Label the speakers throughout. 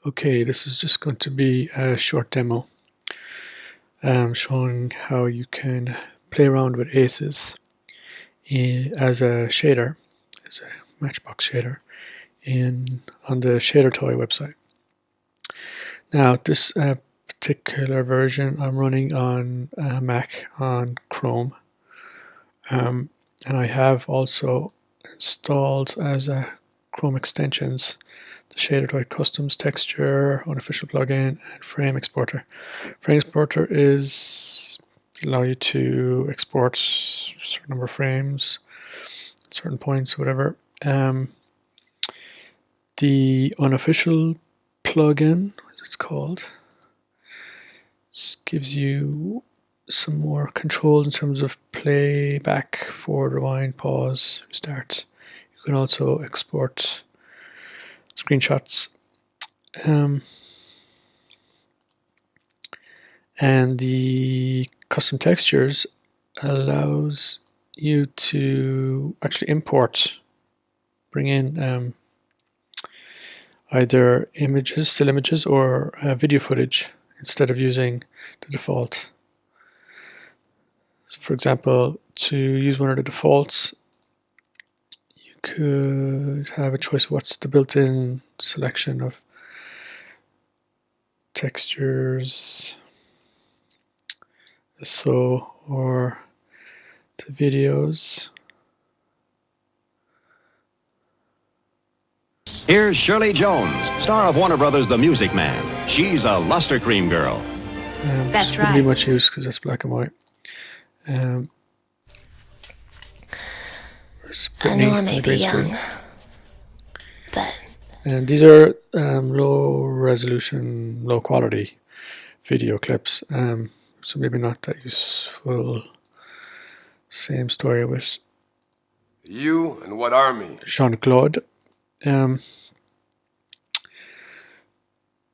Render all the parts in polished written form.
Speaker 1: Okay, this is just going to be a short demo showing how you can play around with ACES as a shader, as a Matchbox shader on the Shadertoy website. Now, this particular version I'm running on Mac on Chrome, and I have also installed as a Chrome extensions the Shadertoy Customs Texture, Unofficial Plugin, and Frame Exporter. Frame Exporter is allow you to export a certain number of frames, certain points, whatever. The Unofficial Plugin, as it's called, just gives you some more control in terms of playback, forward, rewind, pause, restart. You can also export screenshots. And the custom textures allows you to actually bring in either images, still images, or video footage instead of using the default. So for example, to use one of the defaults, you could have a choice of what's the built-in selection of textures, so, or the videos.
Speaker 2: Here's Shirley Jones, star of Warner Brothers' The Music Man. She's a luster cream girl.
Speaker 3: That's right.
Speaker 1: Wouldn't be much use because it's black and white.
Speaker 3: I know I may be young, but...
Speaker 1: And these are low resolution, low quality video clips, so maybe not that useful. Same story with
Speaker 4: You and what army?
Speaker 1: Jean-Claude.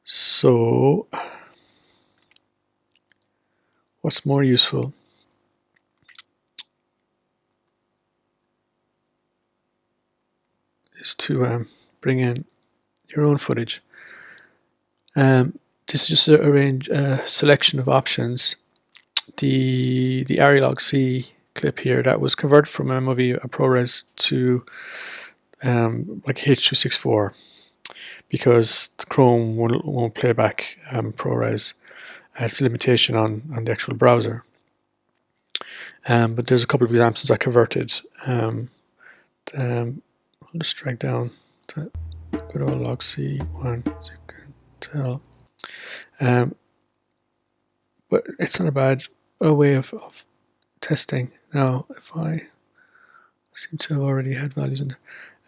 Speaker 1: So what's more useful? Is to bring in your own footage. This is just a selection of options. The args clip here that was converted from a ProRes to like H.264 because the Chrome won't play back ProRes. It's a limitation on the actual browser. But there's a couple of examples I converted. I'll just drag down to good old log C1, as you can tell. But it's not a bad way of testing. Now, if I seem to have already had values in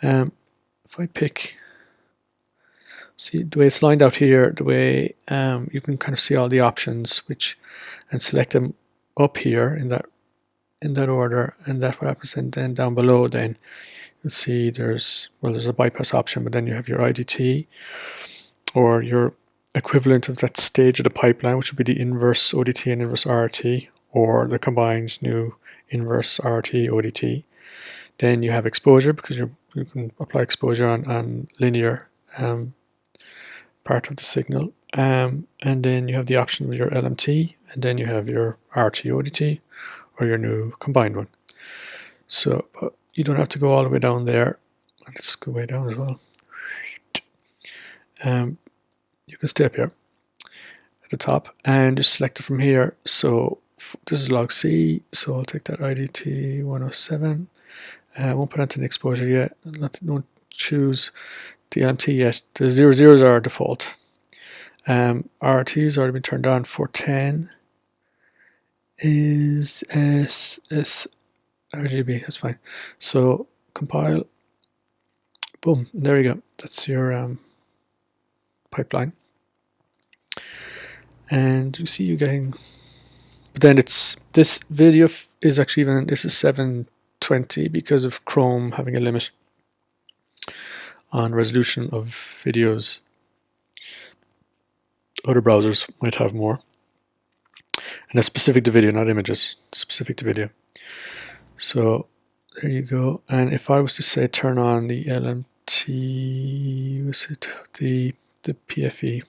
Speaker 1: there. If I pick, see the way it's lined out here, the way you can kind of see all the options, and select them up here in that order, and that's what happens. And then down below, then you'll see there's a bypass option, but then you have your IDT or your equivalent of that stage of the pipeline, which would be the inverse ODT and inverse RT, or the combined new inverse RT ODT. Then you have exposure, because you can apply exposure on linear part of the signal. And then you have the option of your LMT, and then you have your RT ODT, or your new combined one. So you don't have to go all the way down there. Let's go way down as well. You can stay up here at the top and just select it from here. So this is log C, so I'll take that IDT 107. I won't put onto the exposure yet. Don't choose the LMT yet. The 00s are default. RT has already been turned on. 410 is RGB. That's fine. So compile. Boom. There you go. That's your pipeline. And you see you getting. But then this video is actually this is 720 because of Chrome having a limit on resolution of videos. Other browsers might have more. And that's specific to video, not images. Specific to video. So there you go. And if I was to say turn on the LMT, was it the the PFE,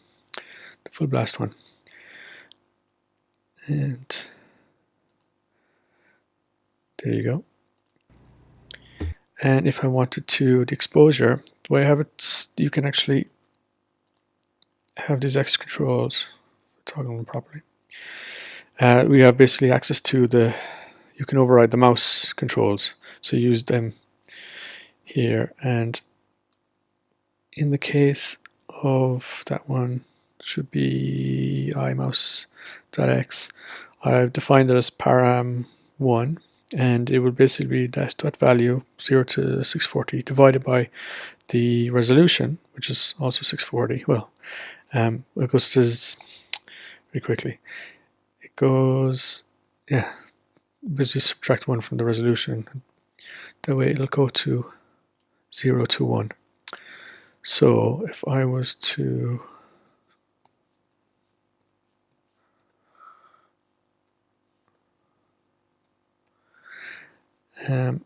Speaker 1: the full blast one. And there you go. And if I wanted to, the exposure, the way I have it, you can actually have these X controls, toggle them properly. We have basically access to you can override the mouse controls. So use them here. And in the case of that one, should be iMouse.x, I've defined it as param1, and it will basically be that value 0 to 640 divided by the resolution, which is also 640. Well, it goes to this very quickly. It goes, yeah, basically subtract 1 from the resolution. That way it'll go to 0 to 1. So if I was to and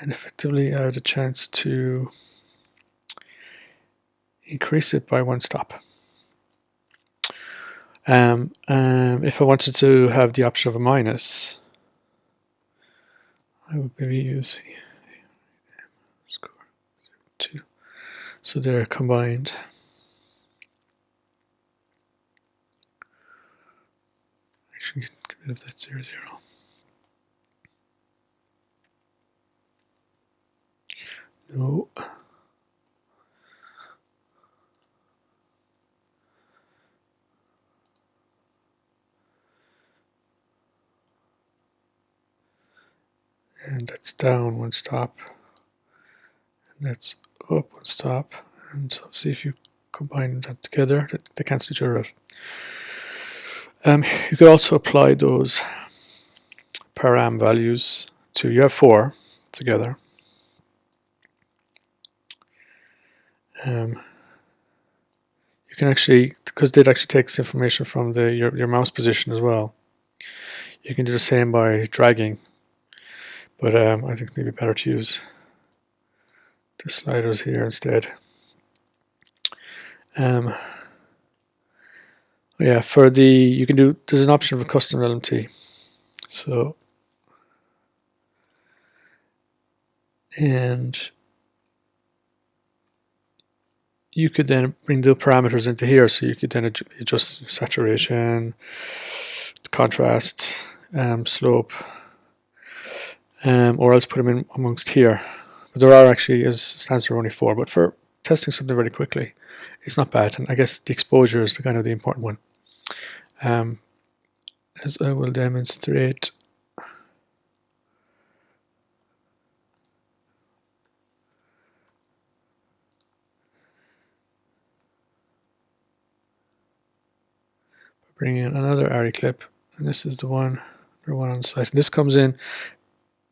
Speaker 1: effectively I had a chance to increase it by 1 stop. If I wanted to have the option of a minus, I would maybe use score 2. So they're combined. Actually, get rid of that 0, 0. No. And that's down 1 stop. And that's up 1 stop. And see if you combine that together, they cancel each other out. You could also apply those param values to, you have 4 together. You can actually, because it actually takes information from your mouse position as well, you can do the same by dragging, but I think maybe better to use the sliders here instead. Yeah, for you can do, there's an option for custom LMT. So, and you could then bring the parameters into here, so you could then adjust saturation, contrast, slope, or else put them in amongst here. But there are actually, as it stands, there are only 4. But for testing something very quickly, it's not bad. And I guess the exposure is the kind of the important one. As I will demonstrate. Bring in another ARRI clip, and this is the one on the site. And this comes in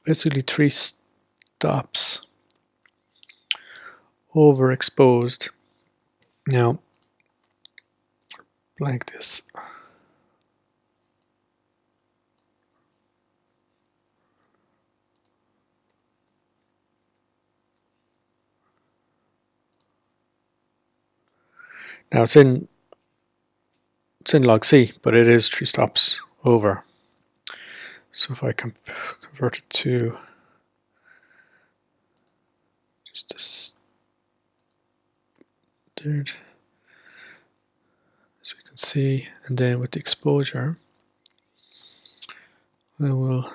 Speaker 1: basically 3 stops overexposed. Now, blank this. Now it's in log C, but it is 3 stops over. So if I convert it to just this, as we can see, and then with the exposure, I will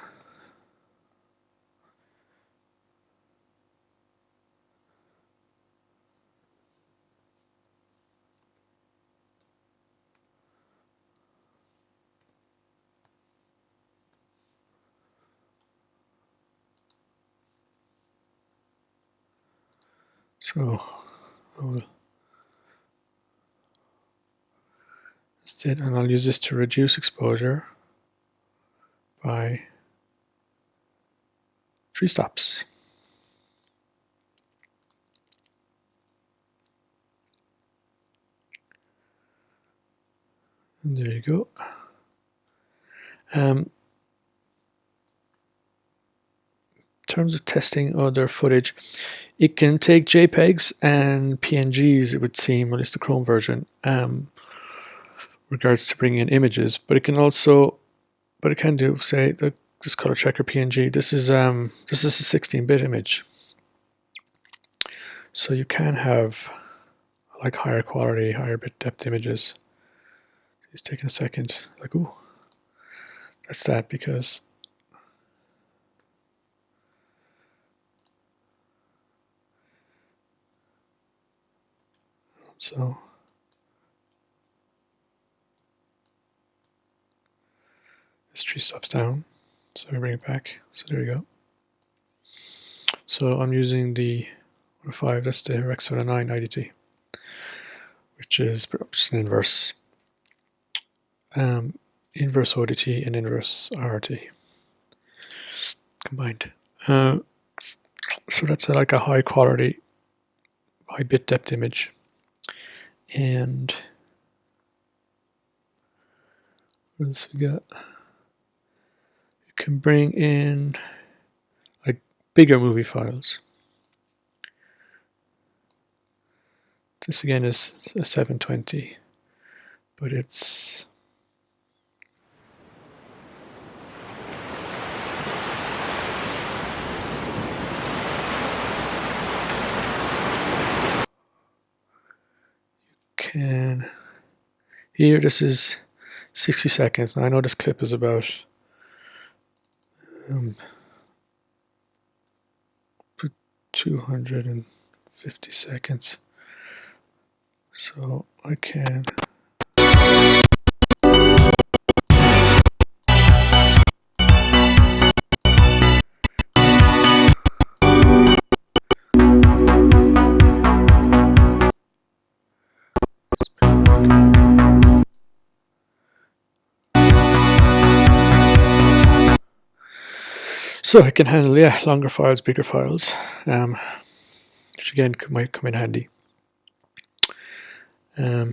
Speaker 1: instead, and I'll use this to reduce exposure by 3 stops. And there you go. terms of testing other footage, it can take JPEGs and PNGs, it would seem, at least the Chrome version, regards to bringing in images. But it can also, but it can do, say, this color checker PNG. This is a 16-bit image, so you can have like higher quality, higher bit depth images. It's taking a second. Like, ooh, that's that because. So this tree stops down, so we bring it back. So there we go. So I'm using the 105, that's the Rec 79 IDT, which is just an inverse ODT and inverse RRT combined. So that's like a high quality, high bit depth image. And what else we got? You can bring in like bigger movie files. This again is a 720, but it's can here this is 60 seconds. Now I know this clip is about 250 seconds, so I can it can handle longer files, bigger files, which again might come in handy. I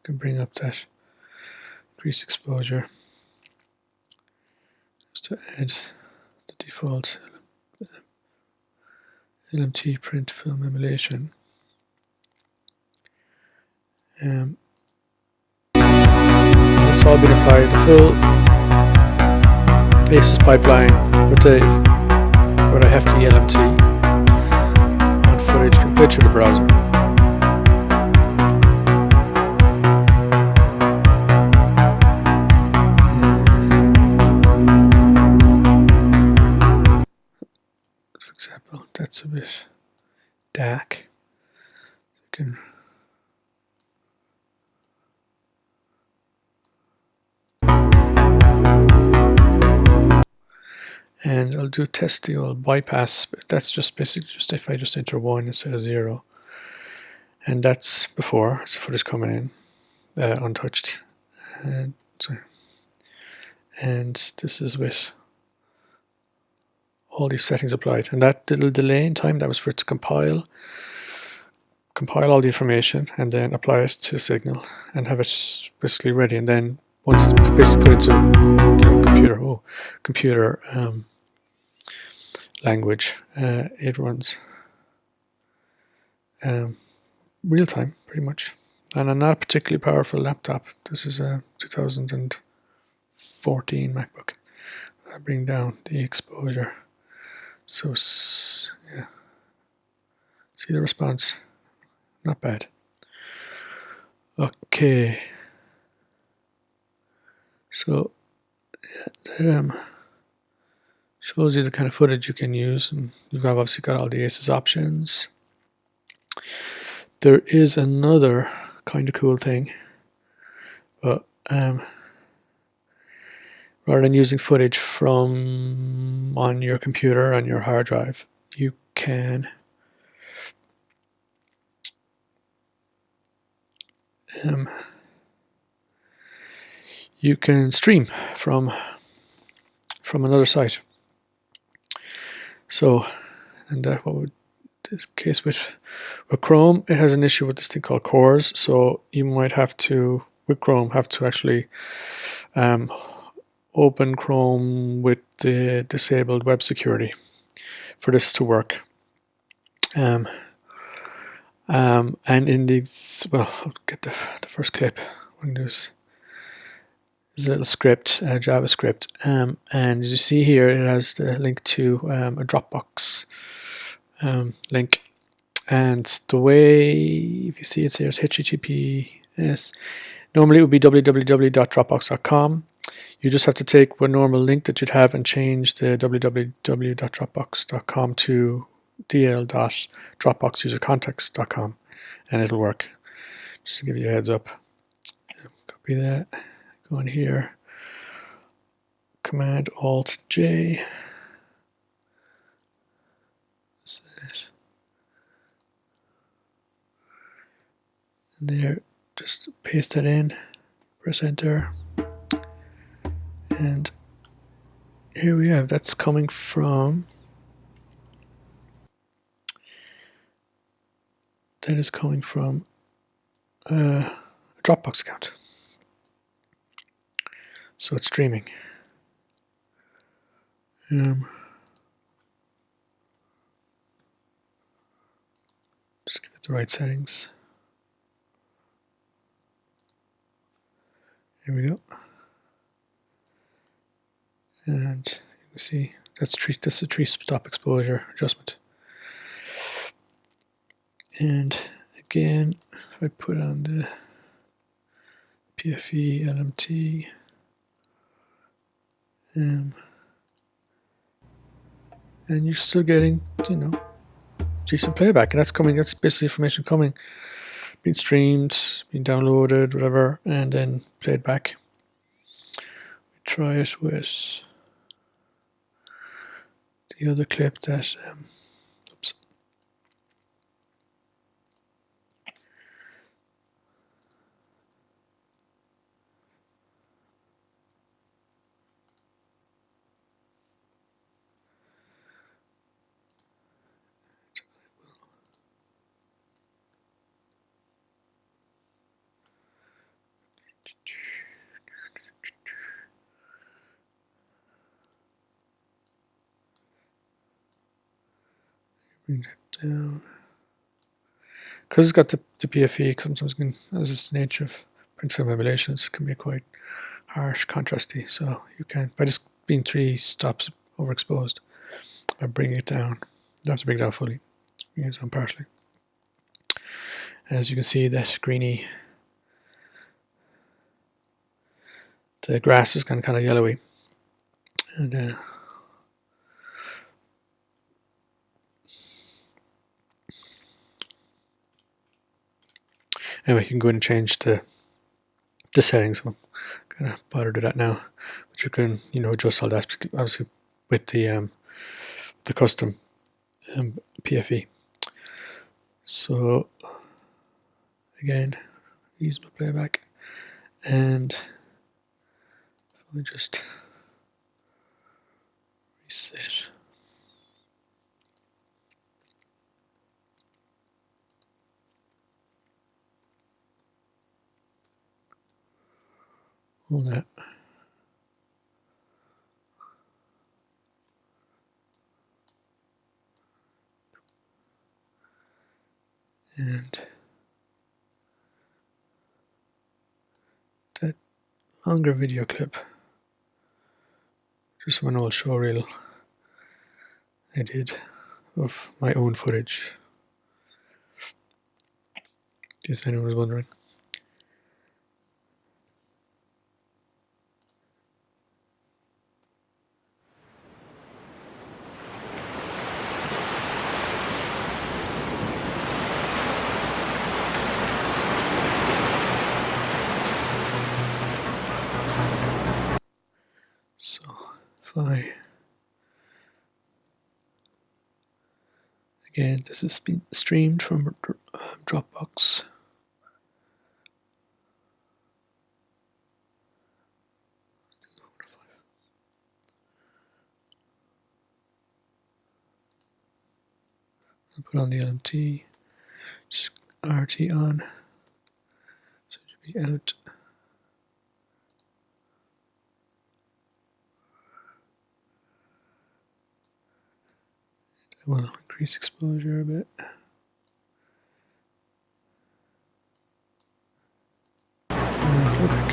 Speaker 1: can bring up that increase exposure just to add the default LMT print film emulation. It's all been applied, the full ACES pipeline with a hefty LMT on footage compared to the browser. For example, that's a bit dark. So you can and I'll do test the old bypass, but that's just basically just if I just enter 1 instead of 0. And that's before, it's the footage coming in, untouched. And this is with all these settings applied. And that little delay in time, that was for it to compile all the information and then apply it to Signal and have it basically ready. And then once it's basically put into computer language, it runs real time pretty much. And on not a particularly powerful laptop. This is a 2014 MacBook. I bring down the exposure. So yeah, see the response, not bad. Okay, so that shows you the kind of footage you can use, and you've obviously got all the ACES options. There is another kind of cool thing, but rather than using footage from on your computer, on your hard drive, you can stream from another site. So, and what would this case with Chrome, it has an issue with this thing called cores. So you might have to, with Chrome, have to actually open Chrome with the disabled web security for this to work. And in these, well, I'll get the first clip. What I'm do is a little script, JavaScript, and as you see here, it has the link to a Dropbox link. And the way, if you see it here, it's HTTPS. Normally it would be www.dropbox.com. You just have to take one normal link that you'd have and change the www.dropbox.com to dl.dropboxusercontacts.com, and it'll work. Just to give you a heads up. Copy that. Go in here. Command Alt J. And there, just paste that in. Press enter. And here we have, that's coming from, that is coming from a Dropbox account. So it's streaming. Just give it the right settings. Here we go. And you can see that's a tree stop exposure adjustment. And again, if I put on the PFE LMT, and you're still getting, decent playback, and that's coming. That's basically information coming, being streamed, being downloaded, whatever, and then played back. We try it with the other clip that. Oops. Bring that down. Because it's got the PFE, sometimes can, as is the nature of print film emulations, can be quite harsh, contrasty. So you can, by just being 3 stops overexposed, or bringing it down. You don't have to bring it down fully, bring it down partially. As you can see, that greeny, the grass is kind of yellowy. And anyway, you can go in and change the settings. I'm gonna bother to do that now, but you can adjust all that obviously with the custom PFE. So again, reasonable playback, and if I just reset. All that. And that longer video clip, just from an old show reel I did of my own footage, in case anyone was wondering. So if I, again, this is being streamed from Dropbox. put on the LMT, just RT on, so it should be out. I will increase exposure a bit. Go back.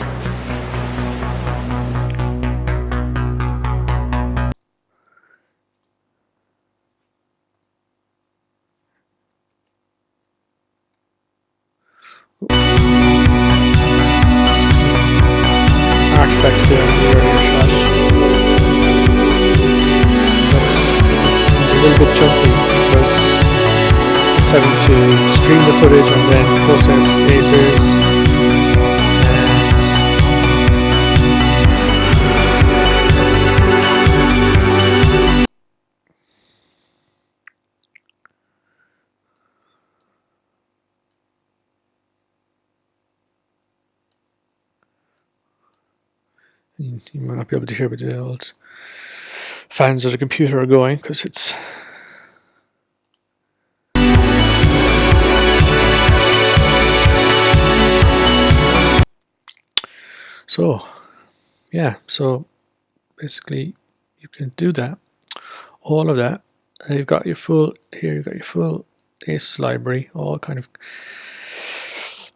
Speaker 1: Artifacts there in the earlier shot. That's a little bit jumpy because it's having to stream the footage and then process ACES. You might not be able to hear, but the old fans of the computer are going because it's so. Yeah, so basically you can do that, all of that, and you've got your full here. You've got your full ACES library, all kind of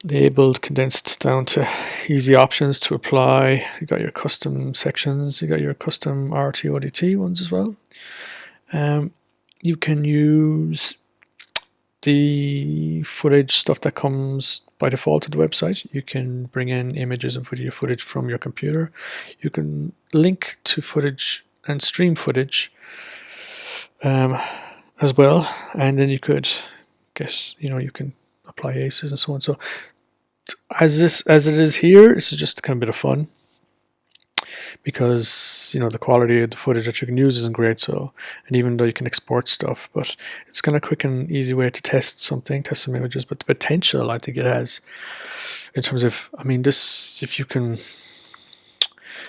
Speaker 1: labeled, condensed down to easy options to apply. You got your custom sections, you got your custom RT/ODT ones as well. You can use the footage stuff that comes by default to the website. You can bring in images and video footage from your computer. You can link to footage and stream footage as well, and then you could get, you can apply ACES and so on. So as it is here, this is just kind of a bit of fun, because the quality of the footage that you can use isn't great. So, and even though you can export stuff, but it's kind of quick and easy way to test some images. But the potential I think it has, in terms of, this, if you can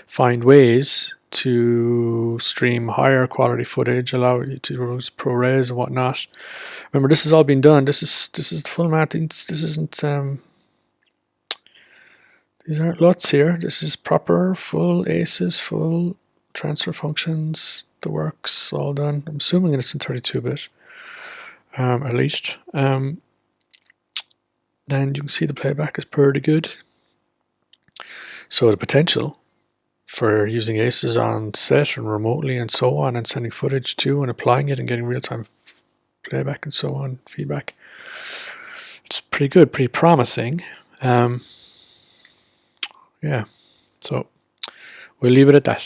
Speaker 1: find ways to stream higher quality footage, allow you to use ProRes and whatnot. Remember, this has all been done. This is the full map. This isn't. These aren't LUTs here. This is proper full ACES, full transfer functions, the works, all done. I'm assuming it's in 32-bit, at least. Then you can see the playback is pretty good. So the potential for using ACES on set and remotely and so on, and sending footage to and applying it and getting real-time playback and so on, feedback, it's pretty good, pretty promising. Yeah, so we'll leave it at that.